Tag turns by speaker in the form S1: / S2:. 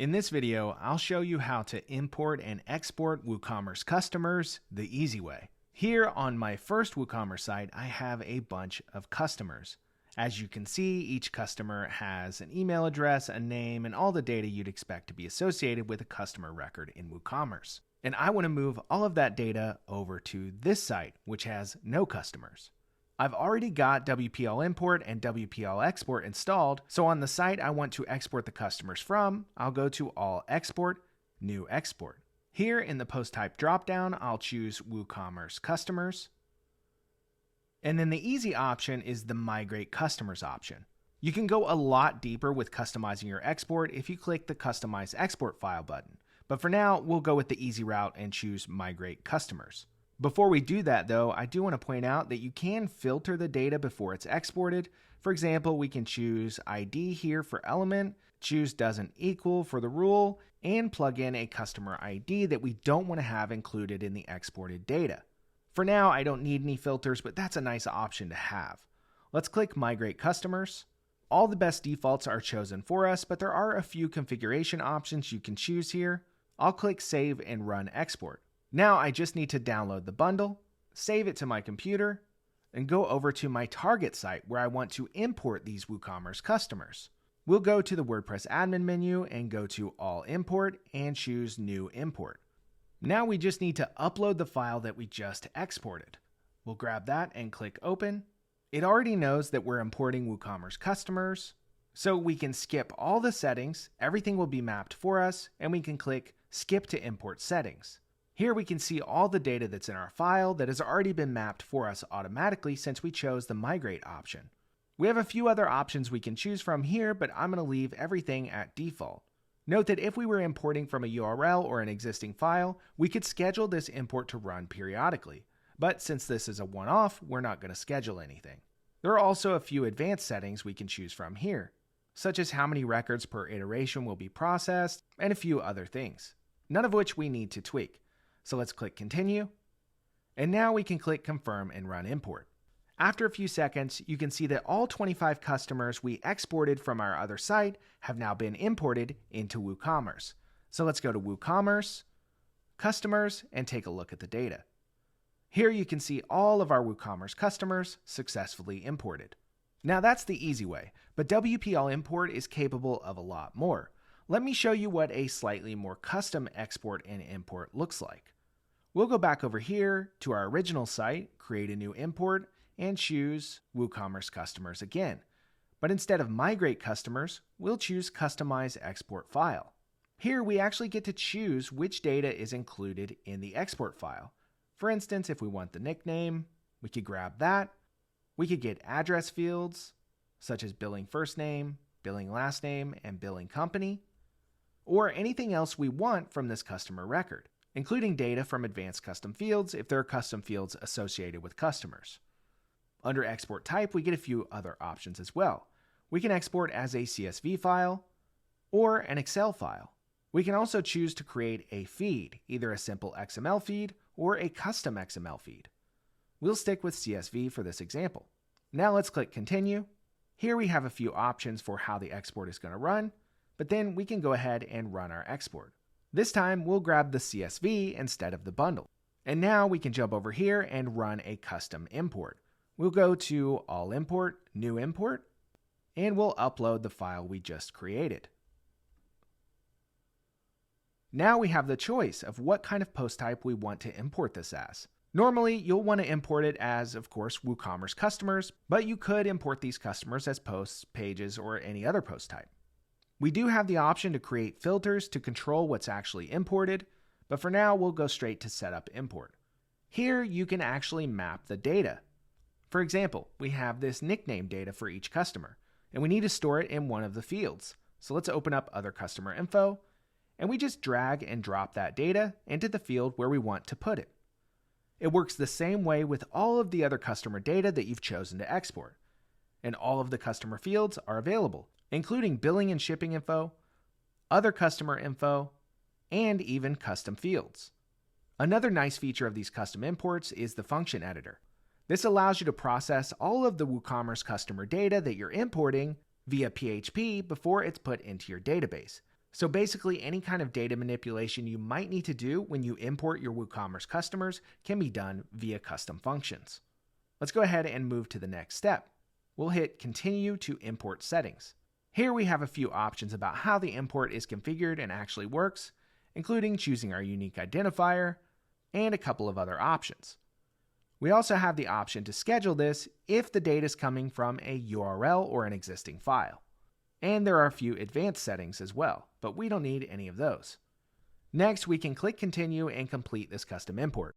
S1: In this video, I'll show you how to import and export WooCommerce customers the easy way. Here on my first WooCommerce site, I have a bunch of customers. As you can see, each customer has an email address, a name, and all the data you'd expect to be associated with a customer record in WooCommerce. And I want to move all of that data over to this site, which has no customers. I've already got WPL import and WPL export installed, so on the site I want to export the customers from, I'll go to All Export, New Export. Here in the Post Type dropdown, I'll choose WooCommerce Customers. And then the easy option is the Migrate Customers option. You can go a lot deeper with customizing your export if you click the Customize Export File button. But for now, we'll go with the easy route and choose Migrate Customers. Before we do that though, I do want to point out that you can filter the data before it's exported. For example, we can choose ID here for element, choose doesn't equal for the rule, and plug in a customer ID that we don't want to have included in the exported data. For now, I don't need any filters, but that's a nice option to have. Let's click Migrate Customers. All the best defaults are chosen for us, but there are a few configuration options you can choose here. I'll click Save and Run Export. Now I just need to download the bundle, save it to my computer, and go over to my target site where I want to import these WooCommerce customers. We'll go to the WordPress admin menu and go to All Import and choose New Import. Now we just need to upload the file that we just exported. We'll grab that and click Open. It already knows that we're importing WooCommerce customers, so we can skip all the settings, everything will be mapped for us, and we can click Skip to Import Settings. Here we can see all the data that's in our file that has already been mapped for us automatically since we chose the Migrate option. We have a few other options we can choose from here, but I'm going to leave everything at default. Note that if we were importing from a URL or an existing file, we could schedule this import to run periodically. But since this is a one-off, we're not going to schedule anything. There are also a few advanced settings we can choose from here, such as how many records per iteration will be processed, and a few other things, none of which we need to tweak. So let's click Continue. And now we can click Confirm and run import. After a few seconds, you can see that all 25 customers we exported from our other site have now been imported into WooCommerce. So let's go to WooCommerce, Customers, and take a look at the data. Here you can see all of our WooCommerce customers successfully imported. Now that's the easy way, but WPL import is capable of a lot more. Let me show you what a slightly more custom export and import looks like. We'll go back over here to our original site, create a new import, and choose WooCommerce Customers again. But instead of Migrate Customers, we'll choose Customize Export File. Here we actually get to choose which data is included in the export file. For instance, if we want the nickname, we could grab that. We could get address fields, such as billing first name, billing last name, and billing company, or anything else we want from this customer record, including data from advanced custom fields if there are custom fields associated with customers. Under export type, we get a few other options as well. We can export as a CSV file or an Excel file. We can also choose to create a feed, either a simple XML feed or a custom XML feed. We'll stick with CSV for this example. Now let's click Continue. Here we have a few options for how the export is going to run, but then we can go ahead and run our export. This time we'll grab the CSV instead of the bundle. And now we can jump over here and run a custom import. We'll go to All Import, New Import, and we'll upload the file we just created. Now we have the choice of what kind of post type we want to import this as. Normally, you'll want to import it as, of course, WooCommerce customers, but you could import these customers as posts, pages, or any other post type. We do have the option to create filters to control what's actually imported, but for now we'll go straight to Setup Import. Here you can actually map the data. For example, we have this nickname data for each customer, and we need to store it in one of the fields. So let's open up Other Customer Info, and we just drag and drop that data into the field where we want to put it. It works the same way with all of the other customer data that you've chosen to export, and all of the customer fields are available, including billing and shipping info, other customer info, and even custom fields. Another nice feature of these custom imports is the function editor. This allows you to process all of the WooCommerce customer data that you're importing via PHP before it's put into your database. So basically, any kind of data manipulation you might need to do when you import your WooCommerce customers can be done via custom functions. Let's go ahead and move to the next step. We'll hit Continue to Import Settings. Here we have a few options about how the import is configured and actually works, including choosing our unique identifier and a couple of other options. We also have the option to schedule this if the data is coming from a URL or an existing file. And there are a few advanced settings as well, but we don't need any of those. Next, we can click Continue and complete this custom import.